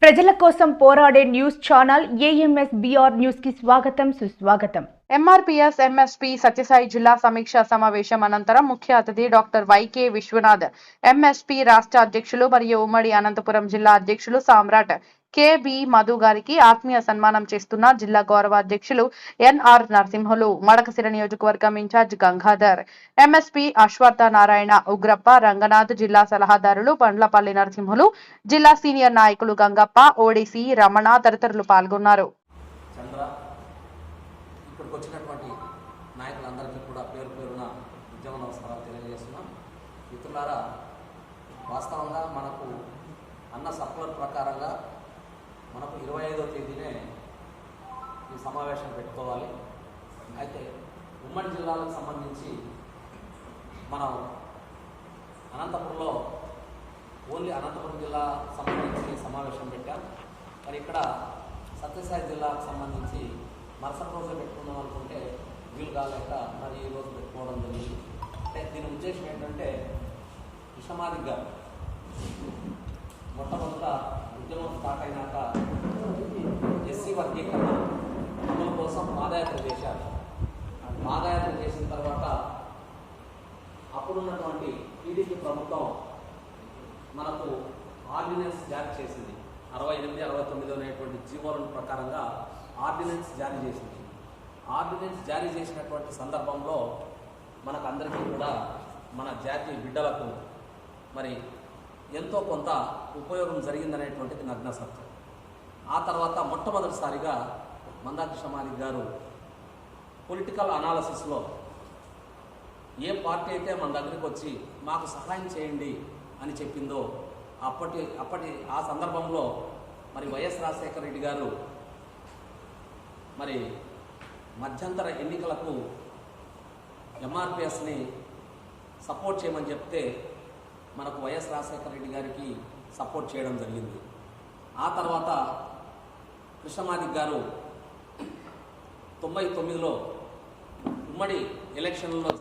ప్రజల కోసం పోరాడే news channel AMS BR news కి స్వాగతం సుస్వాగతం. ఎంఆర్పీఎస్ ఎంఎస్పీ సత్యసాయి జిల్లా సమీక్షా సమావేశం అనంతరం ముఖ్య అతిథి డాక్టర్ వైకే విశ్వనాథ్, ఎంఎస్పీ రాష్ట్ర అధ్యక్షులు మరియు ఉమ్మడి అనంతపురం జిల్లా అధ్యక్షులు సామ్రాట్ కెబి మధు గారికి ఆత్మీయ సన్మానం చేస్తున్న జిల్లా గౌరవ అధ్యక్షులు ఎన్ఆర్ నరసింహులు, మడకశిర నియోజకవర్గం ఇన్ఛార్జ్ గంగాధర్, ఎంఎస్పీ అశ్వత్థ నారాయణ, ఉగ్రప్ప, రంగనాథ్, జిల్లా సలహాదారులు బండ్లపల్లి నరసింహులు, జిల్లా సీనియర్ నాయకులు గంగప్ప, ఓడిసి రమణ తదితరులు పాల్గొన్నారు. ఇక్కడికి వచ్చినటువంటి నాయకులందరికీ కూడా పేరు పేరున ఉద్యమ నమస్కారాలు తెలియజేస్తున్నాం. మిత్రులారా, వాస్తవంగా మనకు అన్న సర్కులర్ ప్రకారంగా మనకు 25వ తేదీనే ఈ సమావేశం పెట్టుకోవాలి. అయితే ఉమ్మడి జిల్లాలకు సంబంధించి మనం అనంతపురంలో ఓన్లీ అనంతపురం జిల్లా సంబంధించి సమావేశం పెట్టాం. మరి ఇక్కడ సత్యసాయి జిల్లాకు సంబంధించి మరుసటి రోజు పెట్టుకుందాం అనుకుంటే వీలు కాలేక మరి ఈ రోజు పెట్టుకోవడం జరిగింది. అంటే దీని ఉద్దేశం ఏంటంటే, విషమాది గారు మొట్టమొదట ఉద్యమం స్టార్ట్ అయినాక ఎస్సీ వర్గీకరణ అమలు కోసం పాదయాత్ర చేశారు. పాదయాత్ర చేసిన తర్వాత అప్పుడున్నటువంటి టీడీపీ ప్రభుత్వం మనకు ఆర్డినెన్స్ జారీ చేసింది. 68, 69 అనేటువంటి జీవోల ప్రకారంగా ఆర్డినెన్స్ జారీ చేసింది. ఆర్డినెన్స్ జారీ చేసినటువంటి సందర్భంలో మనకు అందరికీ కూడా మన జాతి బిడ్డలకు మరి ఎంతో కొంత ఉపయోగం జరిగిందనేటువంటిది నగ్న సత్యం. ఆ తర్వాత మొట్టమొదటిసారిగా మందాకి షమాలి గారు పొలిటికల్ అనాలసిస్లో ఏ పార్టీ అయితే మన దగ్గరికి వచ్చి మాకు సహాయం చేయండి అని చెప్పిందో అప్పటి ఆ సందర్భంలో మరి వైఎస్ రాజశేఖర రెడ్డి గారు మరి మధ్యంతర ఎన్నికలకు ఎంఆర్పిఎస్ని సపోర్ట్ చేయమని చెప్తే మనకు వైఎస్ రాజశేఖర రెడ్డి గారికి సపోర్ట్ చేయడం జరిగింది. ఆ తర్వాత కృష్ణమాదిక్ గారు 99లో ఉమ్మడి ఎలక్షన్లలో